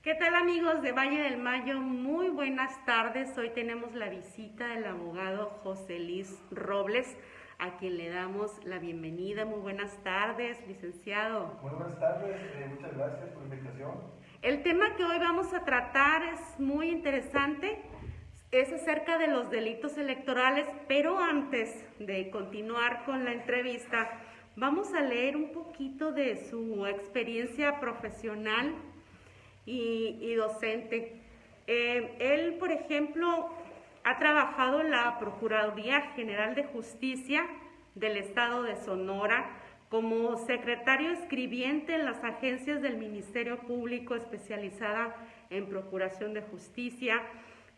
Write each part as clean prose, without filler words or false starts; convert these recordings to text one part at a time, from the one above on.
¿Qué tal, amigos de Valle del Mayo? Muy buenas tardes. Hoy tenemos la visita del abogado José Luis Robles, a quien le damos la bienvenida. Muy buenas tardes, licenciado. Muy buenas tardes, muchas gracias por la invitación. El tema que hoy vamos a tratar es muy interesante, es acerca de los delitos electorales, pero antes de continuar con la entrevista, vamos a leer un poquito de su experiencia profesional y docente. Él, por ejemplo, ha trabajado en la Procuraduría General de Justicia del Estado de Sonora como secretario escribiente en las agencias del Ministerio Público especializada en Procuración de Justicia,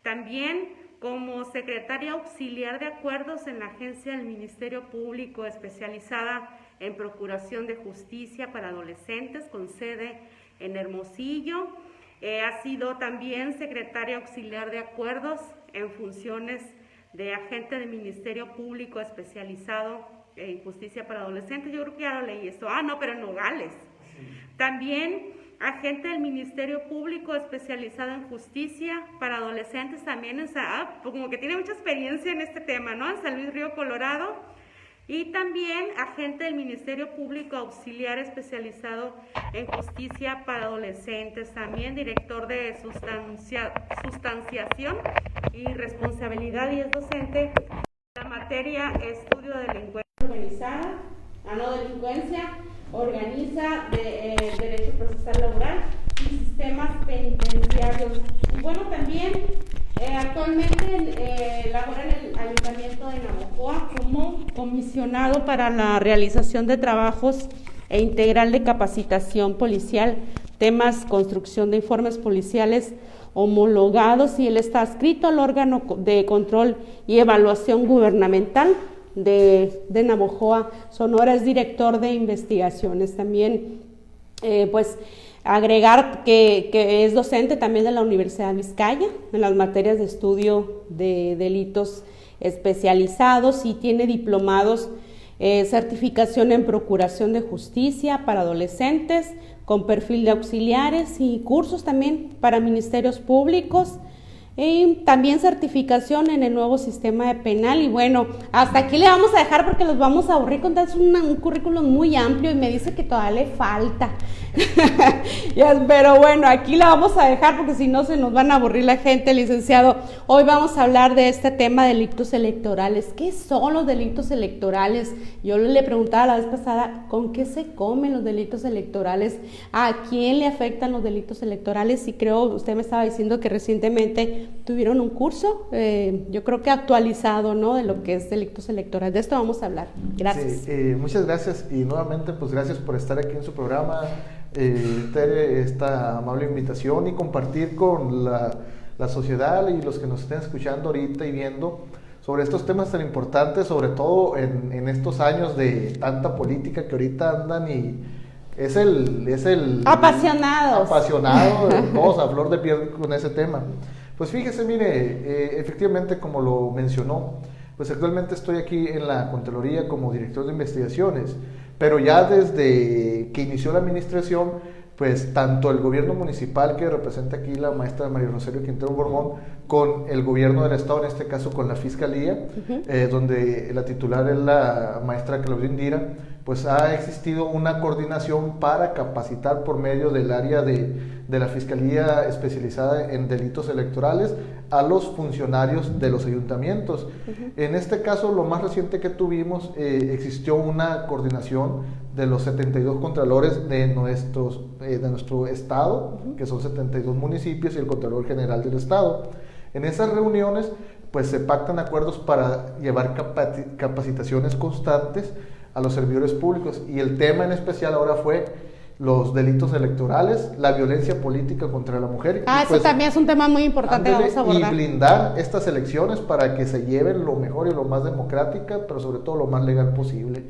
también como secretaria auxiliar de acuerdos en la agencia del Ministerio Público especializada en Procuración de Justicia para adolescentes con sede en Hermosillo. Ha sido también secretaria auxiliar de acuerdos en funciones de agente del Ministerio Público especializado en justicia para adolescentes. Yo creo que ya lo leí esto. No, pero en Nogales. Sí. También agente del Ministerio Público especializado en justicia para adolescentes, también en como que tiene mucha experiencia en este tema, ¿no? En San Luis Río Colorado. Y también agente del Ministerio Público auxiliar especializado en justicia para adolescentes, también director de sustanciación y responsabilidad, y es docente de la materia estudio de delincuencia organizada, delincuencia, organiza derecho procesal laboral y sistemas penitenciarios. Y bueno, también actualmente labora en el Ayuntamiento de Navojoa como comisionado para la realización de trabajos e integral de capacitación policial, temas construcción de informes policiales homologados, y él está adscrito al órgano de control y evaluación gubernamental de Navojoa, Sonora. Es director de investigaciones. También agregar que es docente también de la Universidad de Vizcaya en las materias de estudio de delitos especializados, y tiene diplomados, certificación en procuración de justicia para adolescentes con perfil de auxiliares, y cursos también para ministerios públicos, y también certificación en el nuevo sistema de penal. Y bueno, hasta aquí le vamos a dejar porque los vamos a aburrir con un currículum muy amplio, y me dice que todavía le falta. Pero bueno, aquí la vamos a dejar porque si no se nos van a aburrir la gente, licenciado. Hoy vamos a hablar de este tema de delitos electorales. ¿Qué son los delitos electorales? Yo le preguntaba la vez pasada, ¿con qué se comen los delitos electorales? ¿A quién le afectan los delitos electorales? Y creo, usted me estaba diciendo que recientemente tuvieron un curso, yo creo que actualizado, ¿no?, de lo que es delitos electorales. De esto vamos a hablar. Gracias. Sí, muchas gracias, y nuevamente pues gracias por estar aquí en su programa, Tere, esta amable invitación, y compartir con la sociedad y los que nos estén escuchando ahorita y viendo sobre estos temas tan importantes, sobre todo en estos años de tanta política que ahorita andan, y es el apasionado todos a flor de piel con ese tema. Pues fíjese, mire, efectivamente, como lo mencionó, pues actualmente estoy aquí en la Contraloría como director de investigaciones, pero ya desde que inició la administración, pues tanto el gobierno municipal, que representa aquí la maestra María Rosario Quintero Borbón, con el gobierno del estado, en este caso con la fiscalía, donde la titular es la maestra Claudia Indira, pues ha existido una coordinación para capacitar por medio del área de la Fiscalía especializada en delitos electorales a los funcionarios de los ayuntamientos. En este caso, lo más reciente que tuvimos, existió una coordinación de los 72 contralores de nuestro estado, que son 72 municipios, y el Contralor General del Estado. En esas reuniones, pues se pactan acuerdos para llevar capacitaciones constantes a los servidores públicos, y el tema en especial ahora fue los delitos electorales, la violencia política contra la mujer. Eso también es un tema muy importante que vamos a abordar. Y blindar estas elecciones para que se lleven lo mejor y lo más democrática, pero sobre todo lo más legal posible.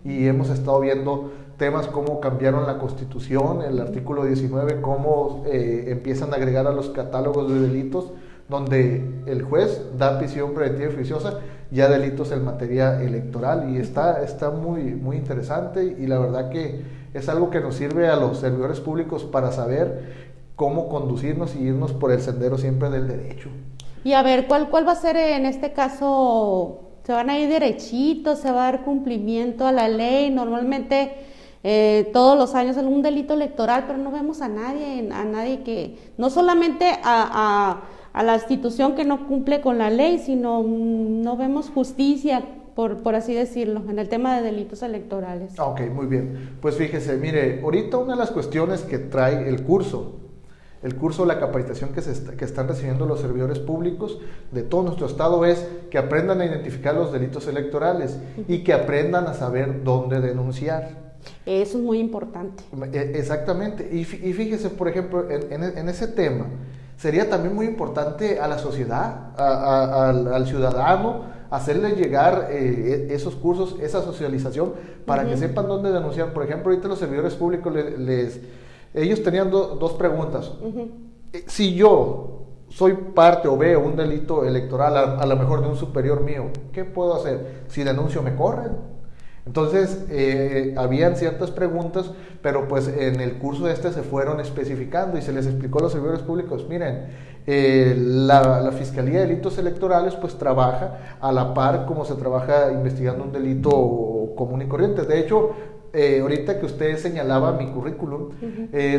Y hemos estado viendo temas como cambiaron la Constitución, el artículo 19, cómo empiezan a agregar a los catálogos de delitos, donde el juez da prisión preventiva y oficiosa ya delitos en materia electoral, y está muy, muy interesante, y la verdad que es algo que nos sirve a los servidores públicos para saber cómo conducirnos y irnos por el sendero siempre del derecho. Y a ver, ¿cuál va a ser en este caso? ¿Se van a ir derechitos? ¿Se va a dar cumplimiento a la ley? Normalmente todos los años algún delito electoral, pero no vemos a nadie que, no solamente a la institución que no cumple con la ley, sino no vemos justicia, por así decirlo, en el tema de delitos electorales. Ok, muy bien. Pues fíjese, mire, ahorita una de las cuestiones que trae el curso, la capacitación que están recibiendo los servidores públicos de todo nuestro estado es que aprendan a identificar los delitos electorales y que aprendan a saber dónde denunciar. Eso es muy importante. Exactamente. Y fíjese, por ejemplo, en ese tema, sería también muy importante a la sociedad, al ciudadano, hacerle llegar esos cursos, esa socialización, para que sepan dónde denunciar. Por ejemplo, ahorita los servidores públicos ellos tenían dos preguntas. Si yo soy parte o veo un delito electoral, a lo mejor de un superior mío, ¿qué puedo hacer? Si denuncio, ¿me corren? Entonces, habían ciertas preguntas, pero pues en el curso se fueron especificando y se les explicó a los servidores públicos, miren, la Fiscalía de Delitos Electorales pues trabaja a la par como se trabaja investigando un delito común y corriente. De hecho, ahorita que usted señalaba mi currículum,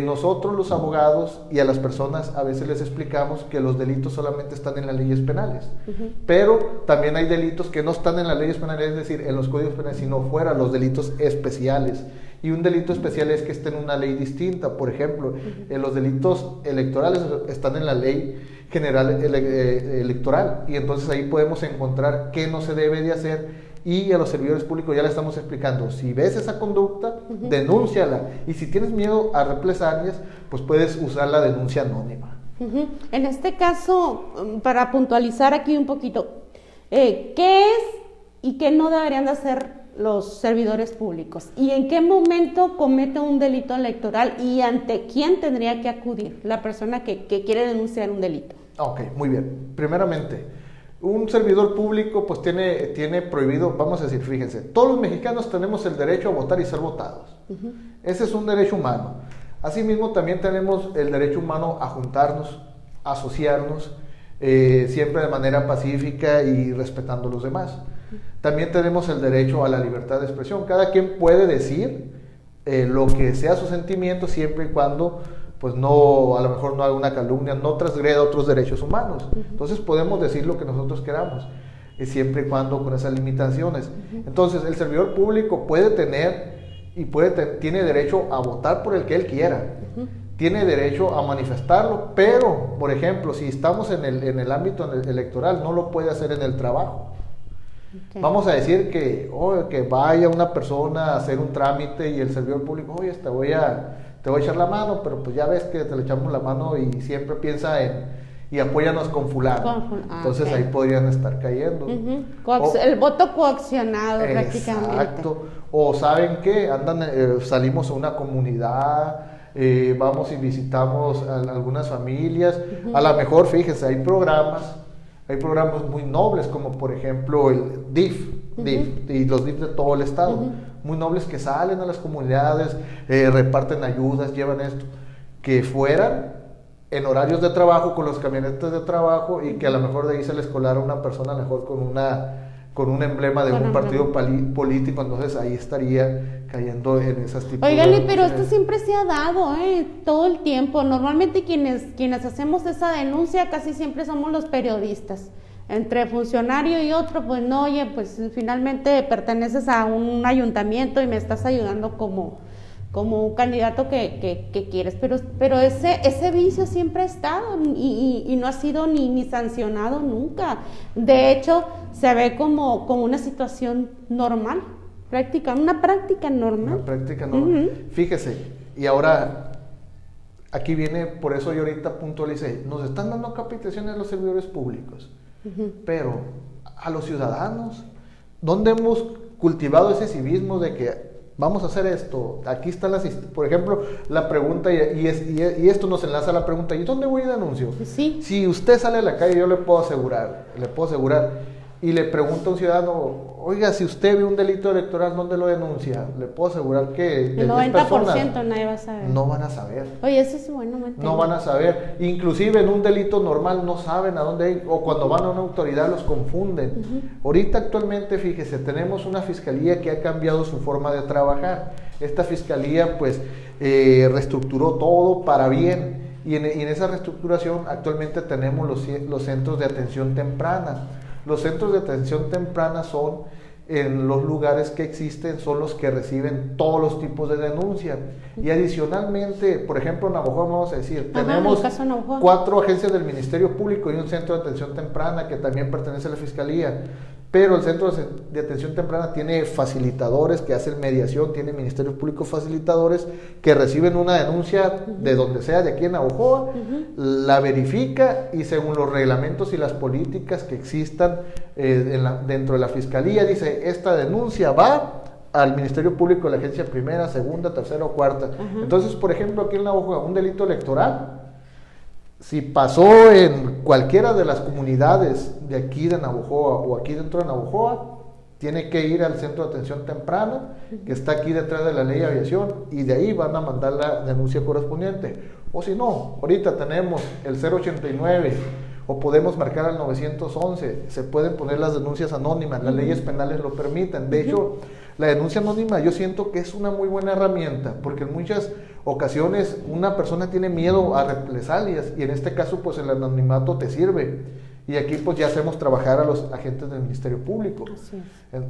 nosotros los abogados y a las personas a veces les explicamos que los delitos solamente están en las leyes penales, pero también hay delitos que no están en las leyes penales, es decir, en los códigos penales, sino fuera, los delitos especiales. Y un delito especial es que esté en una ley distinta. Por ejemplo, los delitos electorales están en la ley general electoral, y entonces ahí podemos encontrar qué no se debe de hacer. Y a los servidores públicos ya le estamos explicando, si ves esa conducta, denúnciala. Y si tienes miedo a represalias, pues puedes usar la denuncia anónima. En este caso, para puntualizar aquí un poquito, ¿qué es y qué no deberían de hacer los servidores públicos? ¿Y en qué momento comete un delito electoral y ante quién tendría que acudir la persona que quiere denunciar un delito? Ok, muy bien. Primeramente, un servidor público pues tiene prohibido, vamos a decir, fíjense, todos los mexicanos tenemos el derecho a votar y ser votados. Ese es un derecho humano. Asimismo, también tenemos el derecho humano a juntarnos, a asociarnos, siempre de manera pacífica y respetando a los demás. También tenemos el derecho a la libertad de expresión. Cada quien puede decir lo que sea su sentimiento, siempre y cuando pues no, a lo mejor no haga una calumnia, no transgreda otros derechos humanos. Entonces podemos decir lo que nosotros queramos, siempre y cuando con esas limitaciones. Entonces el servidor público puede tener y tiene derecho a votar por el que él quiera, tiene derecho a manifestarlo, pero, por ejemplo, si estamos en el ámbito electoral, no lo puede hacer en el trabajo. Vamos a decir que vaya una persona a hacer un trámite y el servidor público, oye, te voy a echar la mano, pero pues ya ves que te le echamos la mano y siempre piensa y apóyanos con fulano. Entonces ahí podrían estar cayendo. El voto coaccionado prácticamente. Exacto. O ¿saben qué? Salimos a una comunidad, vamos y visitamos a algunas familias. A lo mejor, fíjense, hay programas muy nobles, como por ejemplo el DIF, y los DIF de todo el estado, muy nobles, que salen a las comunidades, reparten ayudas, llevan esto, que fueran en horarios de trabajo con los camionetes de trabajo, y que a lo mejor de ahí se les colara una persona, a lo mejor con un emblema de un partido político, entonces ahí estaría cayendo en esas tipos. Oigan, pero esto siempre se ha dado, todo el tiempo. Normalmente quienes hacemos esa denuncia casi siempre somos los periodistas. Entre funcionario y otro, pues no, oye, pues finalmente perteneces a un ayuntamiento y me estás ayudando como un candidato que quieres, pero ese vicio siempre ha estado y no ha sido ni sancionado nunca. De hecho, se ve como una situación normal, una práctica normal. Fíjese, y ahora aquí viene, por eso yo ahorita puntualicé, nos están dando capacitaciones a los servidores públicos, pero a los ciudadanos, ¿dónde hemos cultivado ese civismo de que vamos a hacer esto? Aquí están por ejemplo, la pregunta, y esto nos enlaza a la pregunta, ¿y dónde voy a denuncio? Sí. Si usted sale a la calle, yo le puedo asegurar y le pregunta a un ciudadano, oiga, si usted ve un delito electoral, ¿dónde lo denuncia? Le puedo asegurar que el 90% nadie va a saber. No van a saber. Oye, eso es bueno. No van a saber. Inclusive en un delito normal no saben a dónde ir, o cuando van a una autoridad los confunden. Ahorita actualmente, fíjese, tenemos una fiscalía que ha cambiado su forma de trabajar. Esta fiscalía pues reestructuró todo para bien. Y en esa reestructuración actualmente tenemos los centros de atención temprana. Los centros de atención temprana son, en los lugares que existen, son los que reciben todos los tipos de denuncia. Y adicionalmente, por ejemplo, en Navojoa, vamos a decir, tenemos 4 agencias del Ministerio Público y un centro de atención temprana que también pertenece a la Fiscalía. Pero el centro de atención temprana tiene facilitadores que hacen mediación, tiene Ministerio Público facilitadores que reciben una denuncia de donde sea, de aquí en Navojoa, la verifica y según los reglamentos y las políticas que existan dentro de la Fiscalía, dice, esta denuncia va al Ministerio Público de la agencia primera, segunda, tercera o cuarta. Entonces, por ejemplo, aquí en Navojoa, un delito electoral, si pasó en cualquiera de las comunidades de aquí de Navojoa o aquí dentro de Navojoa, tiene que ir al centro de atención temprana, que está aquí detrás de la ley de aviación, y de ahí van a mandar la denuncia correspondiente. O si no, ahorita tenemos el 089, o podemos marcar al 911, se pueden poner las denuncias anónimas, las leyes penales lo permiten. De hecho, la denuncia anónima yo siento que es una muy buena herramienta, porque en muchas ocasiones una persona tiene miedo a represalias, y en este caso pues el anonimato te sirve. Y aquí pues ya hacemos trabajar a los agentes del Ministerio Público.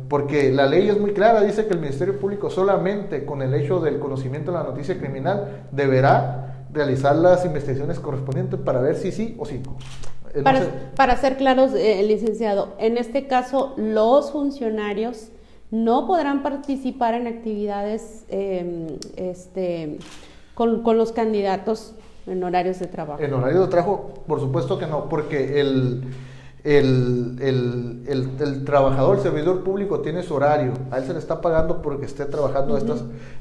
Porque la ley es muy clara, dice que el Ministerio Público solamente con el hecho del conocimiento de la noticia criminal deberá realizar las investigaciones correspondientes para ver si sí o si no. Para ser claros, licenciado, en este caso los funcionarios no podrán participar en actividades con los candidatos en horarios de trabajo. En horarios de trabajo, por supuesto que no, porque el trabajador, el servidor público tiene su horario, a él se le está pagando porque esté trabajando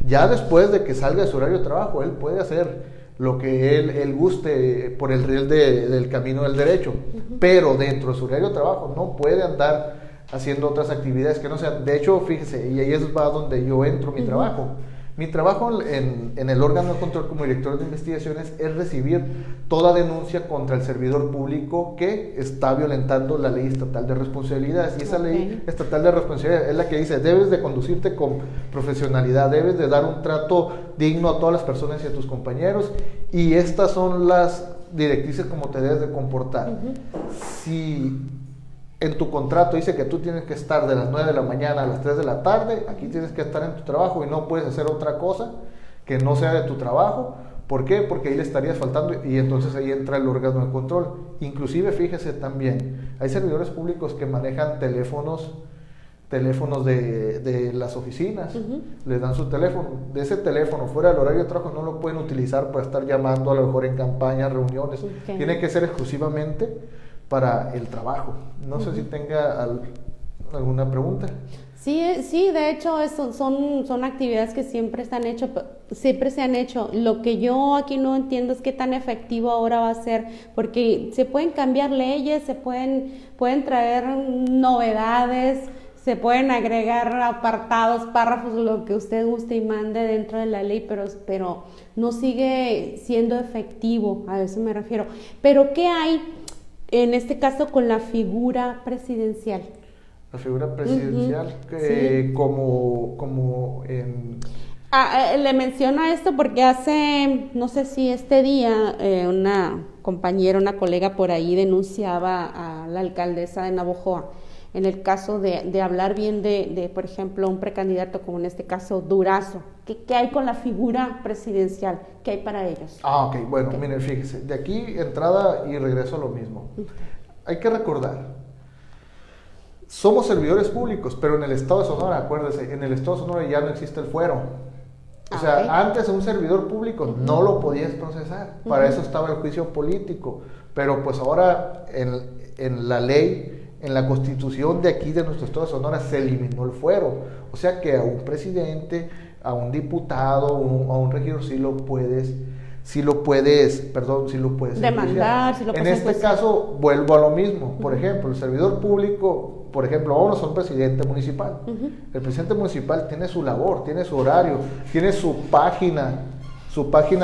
ya después de que salga de su horario de trabajo, él puede hacer lo que él guste por el riel del camino del derecho, pero dentro de su horario de trabajo no puede andar haciendo otras actividades que no sean. De hecho, fíjese, y ahí es donde yo entro mi trabajo. Mi trabajo en el órgano de control como director de investigaciones es recibir toda denuncia contra el servidor público que está violentando la ley estatal de responsabilidades. Y esa ley estatal de responsabilidades es la que dice, debes de conducirte con profesionalidad, debes de dar un trato digno a todas las personas y a tus compañeros, y estas son las directrices como te debes de comportar. Si en tu contrato dice que tú tienes que estar de las 9 de la mañana a las 3 de la tarde, aquí tienes que estar en tu trabajo y no puedes hacer otra cosa que no sea de tu trabajo. ¿Por qué? Porque ahí le estarías faltando, y entonces ahí entra el órgano de control. Inclusive, fíjese también, hay servidores públicos que manejan teléfonos de las oficinas, les dan su teléfono. De ese teléfono, fuera del horario de trabajo, no lo pueden utilizar para estar llamando a lo mejor en campañas, reuniones. Tiene que ser exclusivamente para el trabajo. No sé si tenga alguna pregunta. Sí, de hecho son actividades que siempre se han hecho. Lo que yo aquí no entiendo es qué tan efectivo ahora va a ser, porque se pueden cambiar leyes, se pueden traer novedades, se pueden agregar apartados, párrafos, lo que usted guste y mande dentro de la ley, pero no sigue siendo efectivo, a eso me refiero. Pero ¿qué hay en este caso con la figura presidencial? La figura presidencial, como en... le menciono esto porque hace, no sé si este día, una compañera, una colega por ahí denunciaba a la alcaldesa de Navojoa en el caso de hablar bien de, por ejemplo, un precandidato como en este caso Durazo. ¿Qué hay con la figura presidencial? ¿Qué hay para ellos? Ok, bueno, miren, fíjese, de aquí entrada y regreso a lo mismo. Hay que recordar, somos servidores públicos, pero en el estado de Sonora, acuérdese, en el estado de Sonora ya no existe el fuero. O sea, antes un servidor público no lo podías procesar, para eso estaba el juicio político, pero pues ahora en la ley, en la constitución de aquí de nuestro estado de Sonora se eliminó el fuero, o sea que a un presidente, a un diputado, a un regidor sí lo puedes si lo puedes, si lo puedes demandar, enjuiciar. si lo En puedes este enjuiciar. caso, vuelvo a lo mismo. Por ejemplo, el servidor público, por ejemplo, vámonos a un presidente municipal. El presidente municipal tiene su labor, tiene su horario, tiene su página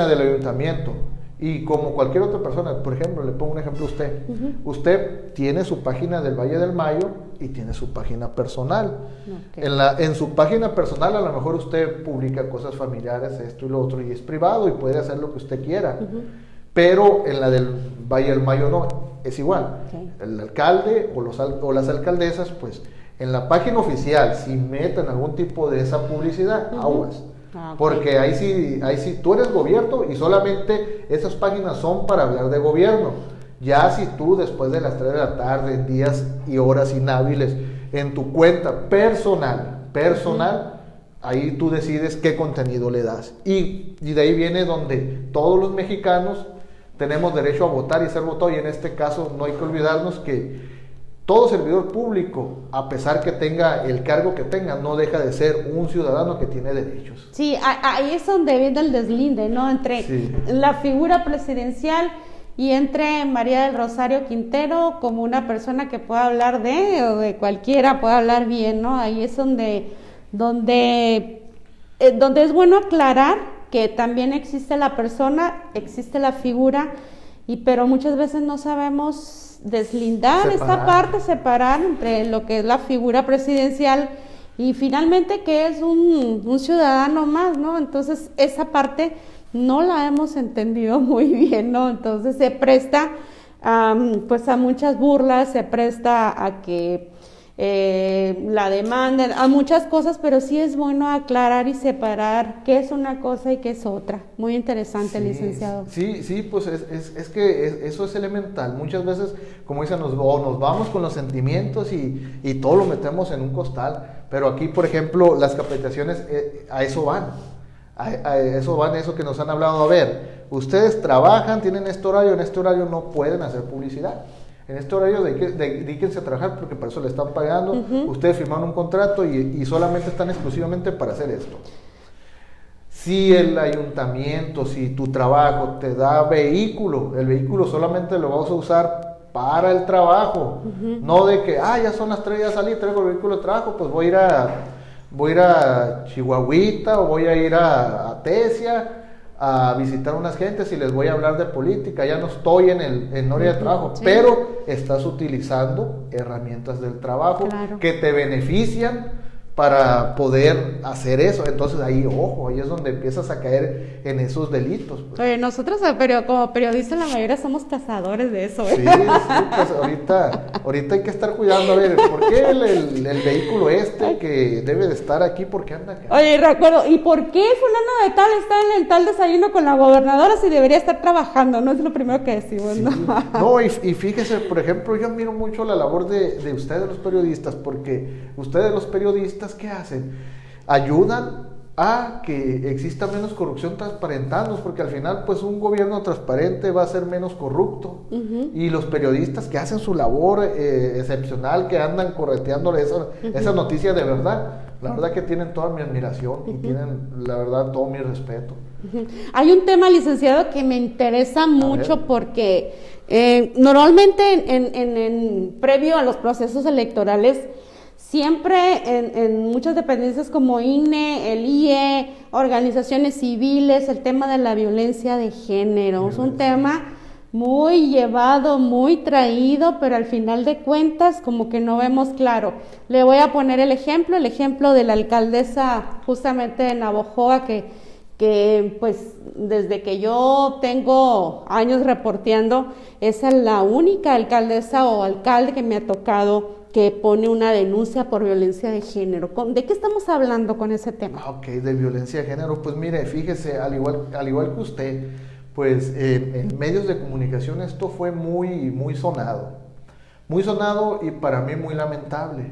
del ayuntamiento. Y como cualquier otra persona, por ejemplo, le pongo un ejemplo a usted. Usted tiene su página del Valle del Mayo y tiene su página personal. Okay. En su página personal a lo mejor usted publica cosas familiares, esto y lo otro, y es privado y puede hacer lo que usted quiera. Pero en la del Valle del Mayo no, es igual. Okay. El alcalde o las alcaldesas, pues en la página oficial, si meten algún tipo de esa publicidad, aguas. Okay. Porque ahí sí tú eres gobierno y solamente esas páginas son para hablar de gobierno. Ya si tú después de las 3 de la tarde, en días y horas inhábiles, en tu cuenta personal, ahí tú decides qué contenido le das. Y de ahí viene donde todos los mexicanos tenemos derecho a votar y ser votado, y en este caso no hay que olvidarnos que todo servidor público, a pesar que tenga el cargo que tenga, no deja de ser un ciudadano que tiene derechos. Sí, ahí es donde viene el deslinde, ¿no? Entre la figura presidencial y entre María del Rosario Quintero como una persona que pueda hablar o de cualquiera pueda hablar bien, ¿no? Ahí es donde es bueno aclarar que también existe la persona, existe la figura, pero muchas veces no sabemos separar entre lo que es la figura presidencial y finalmente que es un ciudadano más, ¿no? Entonces esa parte no la hemos entendido muy bien, ¿no? Entonces se presta pues a muchas burlas, se presta a que la demanden, a muchas cosas, pero sí es bueno aclarar y separar qué es una cosa y qué es otra. Muy interesante, licenciado. Sí, pues es que eso es elemental. Muchas veces, como dicen, nos vamos con los sentimientos y todo lo metemos en un costal, pero aquí, por ejemplo, las capacitaciones a eso van. A eso que nos han hablado. A ver, ustedes trabajan, tienen este horario, en este horario no pueden hacer publicidad. En este horario dedíquense a trabajar porque para eso le están pagando. Ustedes firmaron un contrato y solamente están exclusivamente para hacer esto. Si el ayuntamiento, si tu trabajo te da vehículo, el vehículo solamente lo vas a usar para el trabajo. No de que, ya son las 3, ya salí, traigo el vehículo de trabajo, pues voy a ir a Chihuahuita o voy a ir a Tesia a visitar unas gentes y les voy a hablar de política. Ya no estoy en hora de trabajo, pero estás utilizando herramientas del trabajo que te benefician para poder hacer eso. Entonces ahí es donde empiezas a caer en esos delitos, pues. Oye, nosotros como periodistas la mayoría somos cazadores de eso, ¿eh? Sí, pues ahorita hay que estar cuidando, a ver, ¿por qué el vehículo que debe de estar aquí, por qué anda acá? Oye, recuerdo, ¿y por qué fulano de tal está en el tal desayuno con la gobernadora si debería estar trabajando? No es lo primero que decimos, ¿no? No, y fíjese, por ejemplo, yo admiro mucho la labor de ustedes los periodistas, porque ustedes los periodistas, ¿qué hacen? Ayudan a que exista menos corrupción, transparentándonos, porque al final pues un gobierno transparente va a ser menos corrupto. Y los periodistas que hacen su labor excepcional, que andan correteándole esa noticia de verdad, la verdad que tienen toda mi admiración y tienen la verdad todo mi respeto. Hay un tema, licenciado, que me interesa mucho porque normalmente en previo a los procesos electorales siempre en muchas dependencias como INE, el IE, organizaciones civiles, el tema de la violencia de género es un tema muy llevado, muy traído, pero al final de cuentas como que no vemos claro. Le voy a poner el ejemplo de la alcaldesa justamente de Navojoa que pues desde que yo tengo años reporteando, es la única alcaldesa o alcalde que me ha tocado que pone una denuncia por violencia de género. ¿De qué estamos hablando con ese tema? Ok, de violencia de género, pues mire, fíjese, al igual que usted, pues en medios de comunicación esto fue muy sonado y para mí muy lamentable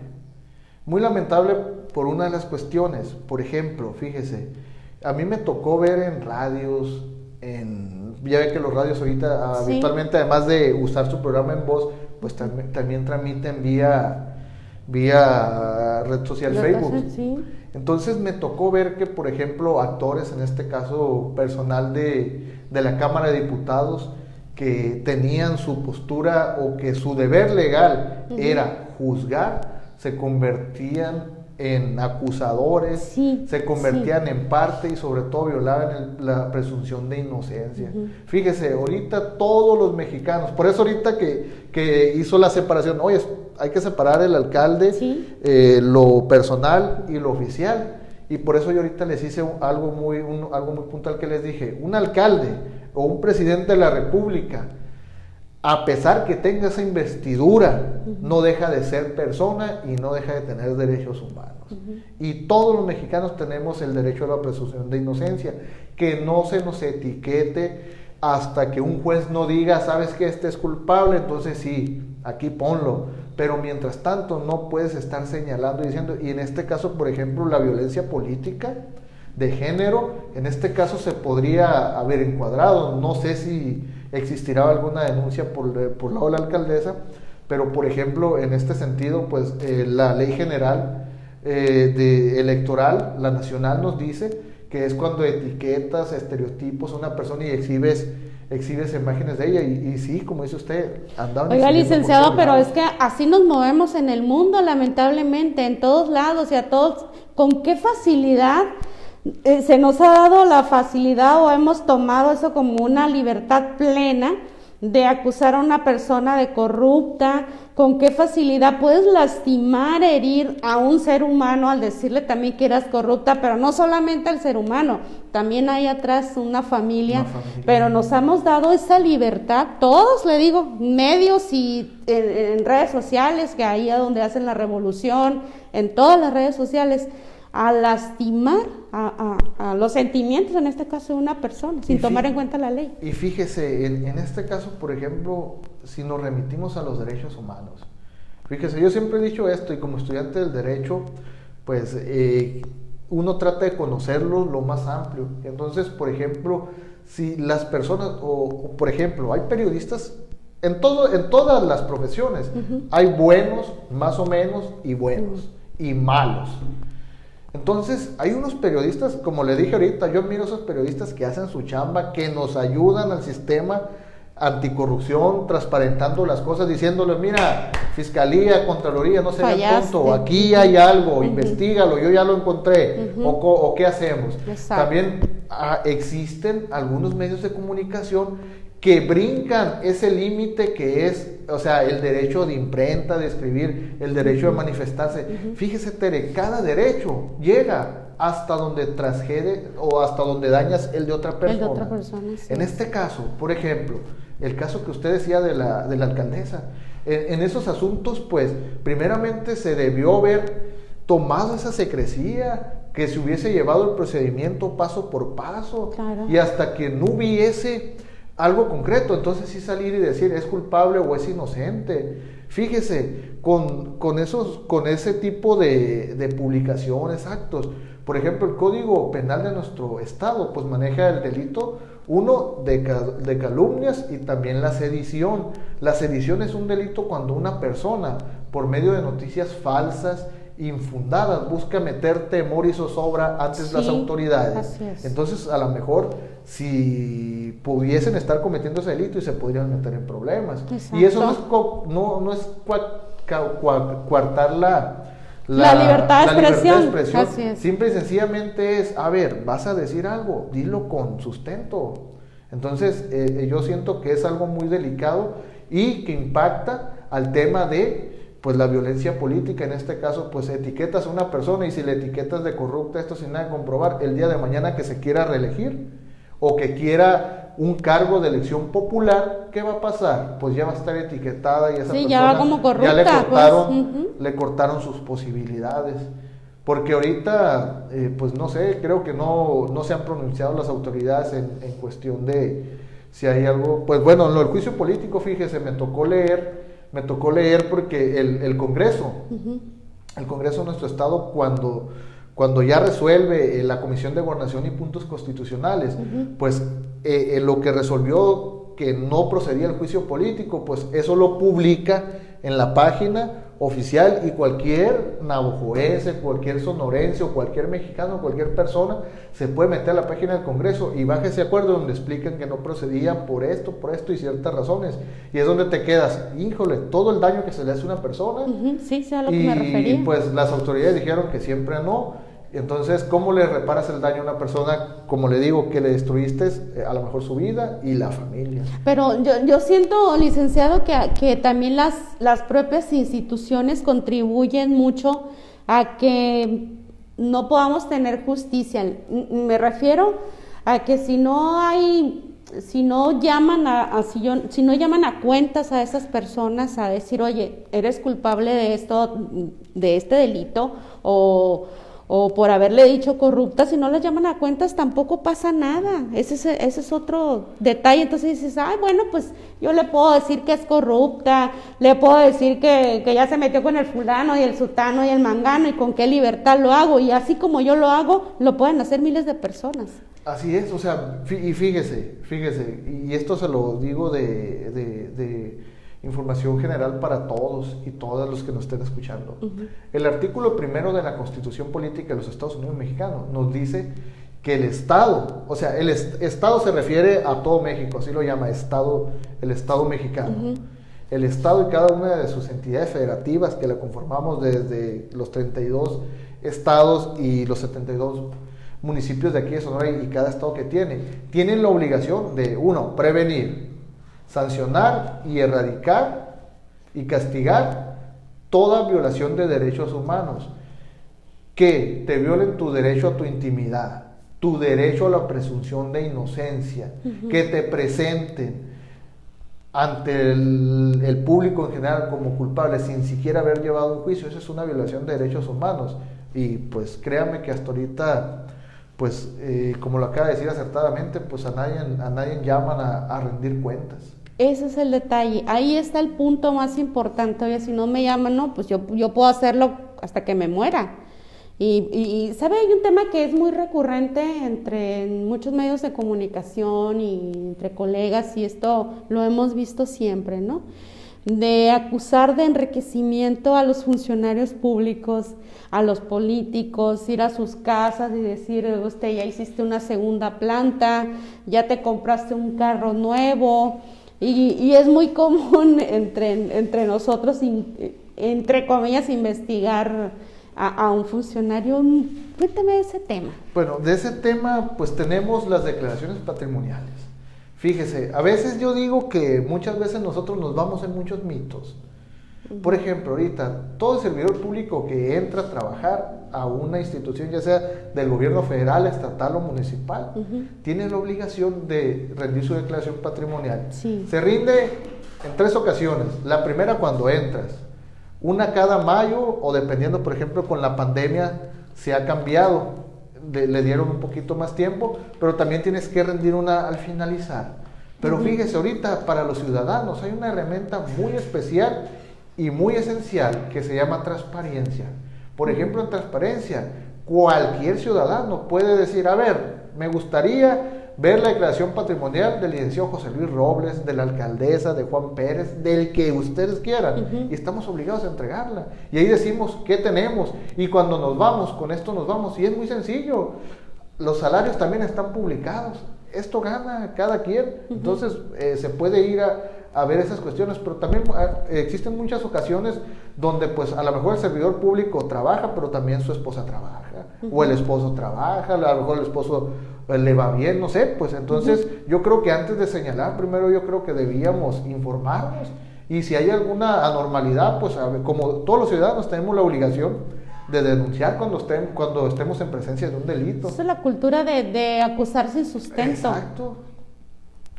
por una de las cuestiones. Por ejemplo, fíjese, a mí me tocó ver en radios, ya ve que los radios ahorita habitualmente, además de usar su programa en voz, pues también transmiten vía red social Facebook. Entonces me tocó ver que, por ejemplo, actores, en este caso personal de de la Cámara de Diputados que tenían su postura o que su deber legal era juzgar, se convertían en acusadores, se convertían en parte y sobre todo violaban la presunción de inocencia. Fíjese, ahorita todos los mexicanos, por eso ahorita que hizo la separación, oye, hay que separar el alcalde, lo personal y lo oficial, y por eso yo ahorita les hice algo muy puntual que les dije, un alcalde o un presidente de la República, a pesar que tenga esa investidura, no deja de ser persona y no deja de tener derechos humanos. Y todos los mexicanos tenemos el derecho a la presunción de inocencia, que no se nos etiquete hasta que un juez no diga, sabes que este es culpable, entonces sí, aquí ponlo. Pero mientras tanto no puedes estar señalando y diciendo, y en este caso, por ejemplo, la violencia política de género, en este caso se podría haber encuadrado, no sé si existirá alguna denuncia por lado de la alcaldesa, pero por ejemplo, en este sentido, pues la ley general electoral, la nacional, nos dice que es cuando etiquetas, estereotipos a una persona y exhibes imágenes de ella, y sí, como dice usted, andaban... Oiga, licenciado, pero es que así nos movemos en el mundo, lamentablemente, en todos lados y a todos, ¿con qué facilidad se nos ha dado la facilidad o hemos tomado eso como una libertad plena de acusar a una persona de corrupta? ¿Con qué facilidad puedes lastimar, herir a un ser humano al decirle también que eras corrupta? Pero no solamente al ser humano, también hay atrás una familia. Pero nos hemos dado esa libertad, todos, le digo, medios y en redes sociales, que ahí es donde hacen la revolución, en todas las redes sociales, a lastimar a los sentimientos, en este caso, de una persona, sin tomar en cuenta la ley. Y fíjese, en este caso, por ejemplo, si nos remitimos a los derechos humanos, fíjese, yo siempre he dicho esto, y como estudiante del derecho, pues uno trata de conocerlo lo más amplio. Entonces, por ejemplo, si las personas, o por ejemplo, hay periodistas en todas las profesiones, hay buenos, más o menos, y buenos, y malos. Entonces, hay unos periodistas, como le dije ahorita, yo admiro a esos periodistas que hacen su chamba, que nos ayudan al sistema anticorrupción, transparentando las cosas, diciéndoles, mira, Fiscalía, Contraloría, no se vean tonto, aquí hay algo, investígalo, yo ya lo encontré, o qué hacemos. Exacto. También existen algunos medios de comunicación que brincan ese límite que es, o sea, el derecho de imprenta, de escribir, el derecho de manifestarse. Fíjese, Tere, cada derecho llega hasta donde transgrede o hasta donde dañas el de otra persona. El de otra persona, sí. En este caso, por ejemplo, el caso que usted decía de la alcaldesa, en esos asuntos, pues, primeramente se debió haber tomado esa secrecía, que se hubiese llevado el procedimiento paso por paso, claro. Y hasta que no hubiese algo concreto, entonces sí salir y decir es culpable o es inocente. Fíjese, con ese tipo de publicaciones, actos, por ejemplo, el Código Penal de nuestro estado, pues maneja el delito, uno, de calumnias, y también la sedición. La sedición es un delito cuando una persona, por medio de noticias falsas, infundadas, busca meter temor y zozobra ante las autoridades. Así es. Entonces, a lo mejor, si pudiesen estar cometiendo ese delito y se podrían meter en problemas. Exacto. Y eso no es coartar la libertad de expresión. Así es. Simple y sencillamente es, a ver, vas a decir algo, dilo con sustento. Entonces, yo siento que es algo muy delicado y que impacta al tema de pues la violencia política. En este caso, pues etiquetas a una persona, y si le etiquetas de corrupta, esto sin nada de comprobar, el día de mañana que se quiera reelegir o que quiera un cargo de elección popular, ¿qué va a pasar? Pues ya va a estar etiquetada y esa persona ya va como corrupta, ya le cortaron sus posibilidades. Porque ahorita, pues no sé, creo que no se han pronunciado las autoridades en cuestión de si hay algo. Pues bueno, en el juicio político, fíjese, me tocó leer porque el Congreso, el Congreso de nuestro estado, cuando ya resuelve la Comisión de Gobernación y Puntos Constitucionales, pues lo que resolvió que no procedía el juicio político, pues eso lo publica en la página oficial, y cualquier navajoense, cualquier sonorense o cualquier mexicano, cualquier persona se puede meter a la página del Congreso y baja ese acuerdo donde explican que no procedía por esto y ciertas razones, y es donde te quedas, híjole, todo el daño que se le hace a una persona. Sí, sé a lo que me refería. Y pues las autoridades dijeron que siempre no. Entonces, ¿cómo le reparas el daño a una persona, como le digo, que le destruiste a lo mejor su vida y la familia? Pero yo siento, licenciado, que también las propias instituciones contribuyen mucho a que no podamos tener justicia. Me refiero a que si no llaman a cuentas a esas personas a decir, oye, eres culpable de esto, de este delito, o por haberle dicho corrupta, si no las llaman a cuentas tampoco pasa nada. Ese es otro detalle. Entonces dices, ay, bueno, pues yo le puedo decir que es corrupta, le puedo decir que ya se metió con el fulano y el sutano y el mangano, y con qué libertad lo hago, y así como yo lo hago, lo pueden hacer miles de personas. Así es, o sea, y fíjese, y esto se lo digo de información general para todos y todas los que nos estén escuchando. El artículo 1 de la Constitución Política de los Estados Unidos Mexicanos nos dice que el Estado, o sea, el Estado se refiere a todo México, así lo llama Estado, el Estado mexicano. El Estado y cada una de sus entidades federativas que la conformamos desde los 32 estados y los 72 municipios de aquí de Sonora, y cada estado que tienen la obligación de, uno, prevenir, sancionar y erradicar y castigar toda violación de derechos humanos, que te violen tu derecho a tu intimidad, tu derecho a la presunción de inocencia, que te presenten ante el público en general como culpable sin siquiera haber llevado un juicio. Eso es una violación de derechos humanos, y pues créanme que hasta ahorita, pues como lo acaba de decir acertadamente, pues a nadie llaman a rendir cuentas. Ese es el detalle, ahí está el punto más importante. Oye, si no me llaman, no, pues yo puedo hacerlo hasta que me muera. Y ¿sabe? Hay un tema que es muy recurrente entre muchos medios de comunicación y entre colegas, y esto lo hemos visto siempre, ¿no? De acusar de enriquecimiento a los funcionarios públicos, a los políticos, ir a sus casas y decir, usted ya hiciste una segunda planta, ya te compraste un carro nuevo. Y es muy común entre nosotros, entre comillas, investigar a un funcionario. Cuéntame de ese tema. Bueno, de ese tema pues tenemos las declaraciones patrimoniales. Fíjese, a veces yo digo que muchas veces nosotros nos vamos en muchos mitos. Por ejemplo, ahorita, todo servidor público que entra a trabajar a una institución, ya sea del gobierno federal, estatal o municipal, tiene la obligación de rendir su declaración patrimonial. Sí. Se rinde en 3 ocasiones. La primera cuando entras, una cada mayo, o dependiendo, por ejemplo, con la pandemia se ha cambiado, le dieron un poquito más tiempo, pero también tienes que rendir una al finalizar. Pero fíjese, ahorita para los ciudadanos hay una herramienta muy especial y muy esencial que se llama transparencia. Por ejemplo, en transparencia, cualquier ciudadano puede decir, a ver, me gustaría ver la declaración patrimonial del licenciado José Luis Robles, de la alcaldesa, de Juan Pérez, del que ustedes quieran, y estamos obligados a entregarla. Y ahí decimos qué tenemos, y cuando nos vamos, con esto nos vamos, y es muy sencillo. Los salarios también están publicados, esto gana cada quien, entonces se puede ir a ver esas cuestiones, pero también existen muchas ocasiones donde pues a lo mejor el servidor público trabaja, pero también su esposa trabaja, o el esposo trabaja, a lo mejor el esposo le va bien, no sé, pues entonces yo creo que antes de señalar, primero yo creo que debíamos informarnos, y si hay alguna anormalidad, pues como todos los ciudadanos tenemos la obligación de denunciar cuando estemos en presencia de un delito. Esa es la cultura de acusar sin sustento. Exacto.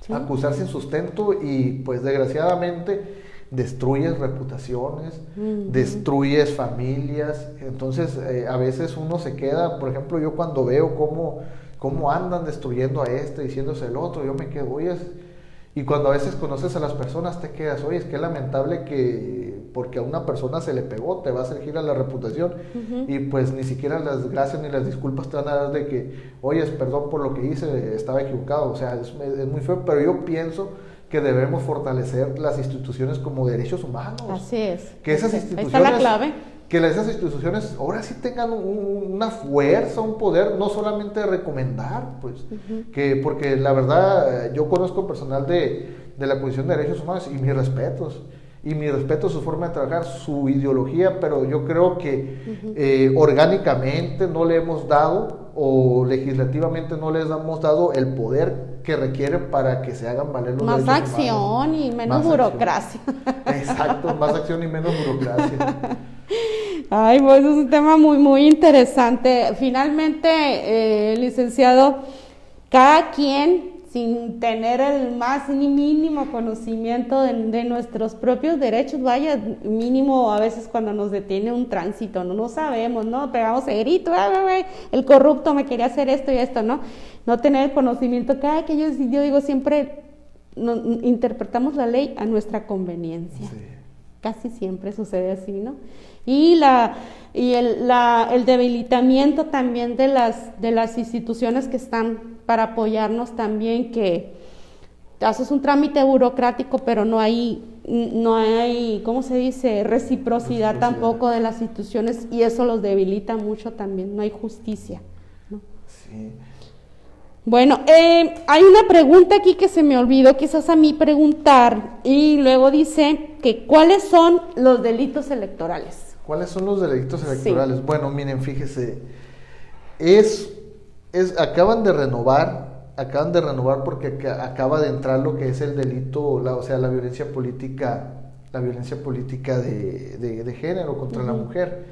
Sí. Acusar sin sustento, y pues desgraciadamente destruyes reputaciones, destruyes familias. Entonces a veces uno se queda, por ejemplo, yo cuando veo cómo andan destruyendo a este, diciéndose el otro, yo me quedo, oye, y cuando a veces conoces a las personas te quedas, oye, es que es lamentable que porque a una persona se le pegó, te va a hacer gira la reputación, y pues ni siquiera las gracias ni las disculpas te van a dar de que, oye, perdón por lo que hice, estaba equivocado. O sea, es muy feo, pero yo pienso que debemos fortalecer las instituciones como derechos humanos. Así es. Que esas Ahí instituciones, está la clave. que esas instituciones ahora sí tengan una fuerza, un poder, no solamente de recomendar, pues, porque la verdad, yo conozco personal de la Comisión de Derechos Humanos y mis respetos a su forma de trabajar, su ideología, pero yo creo que orgánicamente no le hemos dado, o legislativamente no les hemos dado el poder que requieren para que se hagan valer los Más derechos acción humanos. y menos Más burocracia. acción. Exacto, más acción y menos burocracia. Ay, pues es un tema muy, muy interesante. Finalmente, licenciado, cada quien, sin tener el más ni mínimo conocimiento de nuestros propios derechos, vaya, mínimo a veces cuando nos detiene un tránsito, no sabemos, ¿no? Pegamos el grito, el corrupto me quería hacer esto y esto, ¿no? No tener el conocimiento, cada que yo digo siempre, interpretamos la ley a nuestra conveniencia. Sí. Casi siempre sucede así, ¿no? Y el debilitamiento también de las instituciones que están para apoyarnos también, que haces un trámite burocrático, pero no hay, ¿cómo se dice?, reciprocidad tampoco de las instituciones, y eso los debilita mucho también, no hay justicia, ¿no? Sí. Bueno, hay una pregunta aquí que se me olvidó quizás a mí preguntar, y luego dice que ¿cuáles son los delitos electorales? ¿Cuáles son los delitos electorales? Sí. Bueno, miren, fíjese, acaban de renovar porque acaba de entrar lo que es el delito, la violencia política, de género contra la mujer.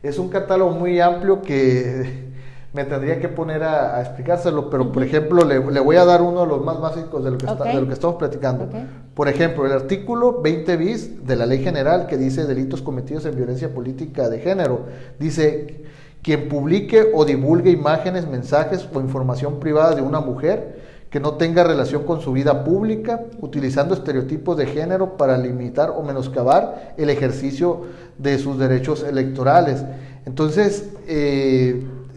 Es un catálogo muy amplio que me tendría que poner a explicárselo, pero por ejemplo le voy a dar uno de los más básicos de lo que estamos platicando. Por ejemplo, el artículo 20 bis de la Ley General, que dice delitos cometidos en violencia política de género, dice: quien publique o divulgue imágenes, mensajes o información privada de una mujer que no tenga relación con su vida pública, utilizando estereotipos de género para limitar o menoscabar el ejercicio de sus derechos electorales. Entonces,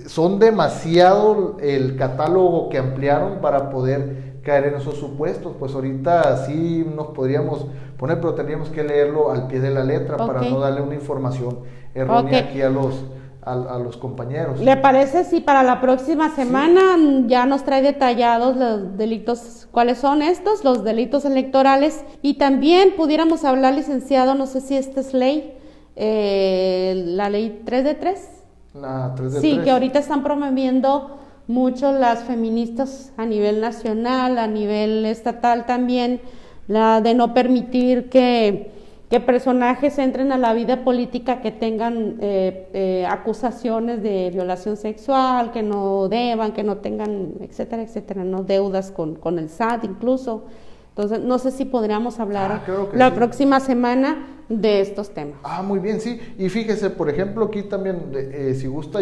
son demasiado el catálogo que ampliaron para poder caer en esos supuestos. Pues ahorita sí nos podríamos poner, pero tendríamos que leerlo al pie de la letra para no darle una información errónea aquí a los compañeros. ¿Le parece si para la próxima semana ya nos trae detallados los delitos, cuáles son estos, los delitos electorales? Y también pudiéramos hablar, licenciado, no sé si esta es ley, la ley 3 de 3. La 3 de 3. Sí, que ahorita están promoviendo mucho las feministas a nivel nacional, a nivel estatal también, la de no permitir que personajes entren a la vida política que tengan acusaciones de violación sexual, que no deban, que no tengan, etcétera, etcétera, no deudas con el SAT incluso. Entonces, no sé si podríamos hablar la próxima semana de estos temas. Muy bien, sí. Y fíjese, por ejemplo, aquí también, si gusta,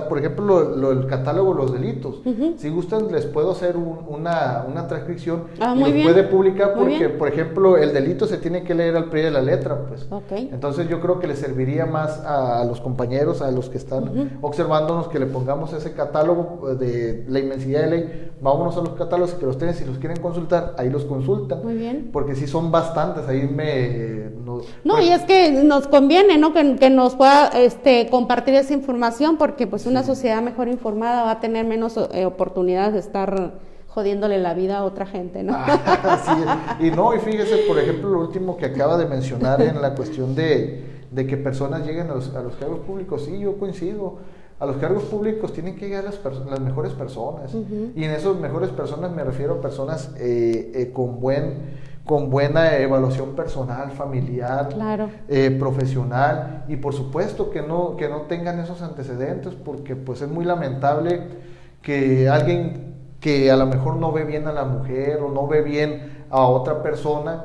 por ejemplo, el catálogo de los delitos, si gustan, les puedo hacer una transcripción y los puede publicar, porque, por ejemplo, el delito se tiene que leer al pie de la letra, pues. Entonces, yo creo que les serviría más a los compañeros, a los que están observándonos, que le pongamos ese catálogo de la inmensidad de ley. Vámonos a los catálogos que los tienen, si los quieren consultar, ahí los consultan. Muy bien. Porque sí son bastantes, ahí y es que nos conviene, ¿no? Que nos pueda compartir esa información, porque pues una sociedad mejor informada va a tener menos oportunidades de estar jodiéndole la vida a otra gente, ¿no? Sí. Y fíjese, por ejemplo, lo último que acaba de mencionar en la cuestión de que personas lleguen a los cargos públicos. Sí, yo coincido. A los cargos públicos tienen que llegar las mejores personas. Y en esas mejores personas me refiero a personas con buena evaluación personal, familiar, profesional, y por supuesto que no tengan esos antecedentes, porque pues es muy lamentable que alguien que a lo mejor no ve bien a la mujer o no ve bien a otra persona,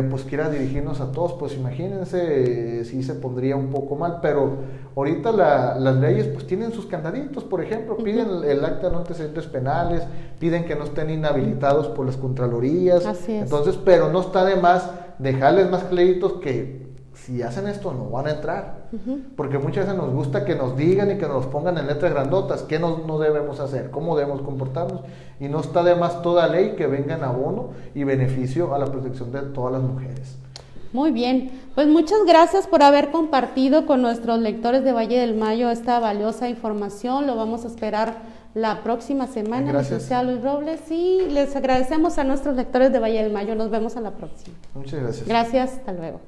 pues quiera dirigirnos a todos. Pues imagínense, si se pondría un poco mal. Pero ahorita las leyes pues tienen sus candaditos. Por ejemplo, piden el acta de no antecedentes penales, piden que no estén inhabilitados por las contralorías. Así es. Entonces, pero no está de más dejarles más créditos, que si hacen esto no van a entrar, porque muchas veces nos gusta que nos digan y que nos pongan en letras grandotas qué no debemos hacer, cómo debemos comportarnos, y no está de más toda ley que venga en abono y beneficio a la protección de todas las mujeres. Muy bien, pues muchas gracias por haber compartido con nuestros lectores de Valle del Mayo esta valiosa información. Lo vamos a esperar la próxima semana, licenciado Luis Robles, y les agradecemos a nuestros lectores de Valle del Mayo. Nos vemos a la próxima. Muchas gracias. Gracias, hasta luego.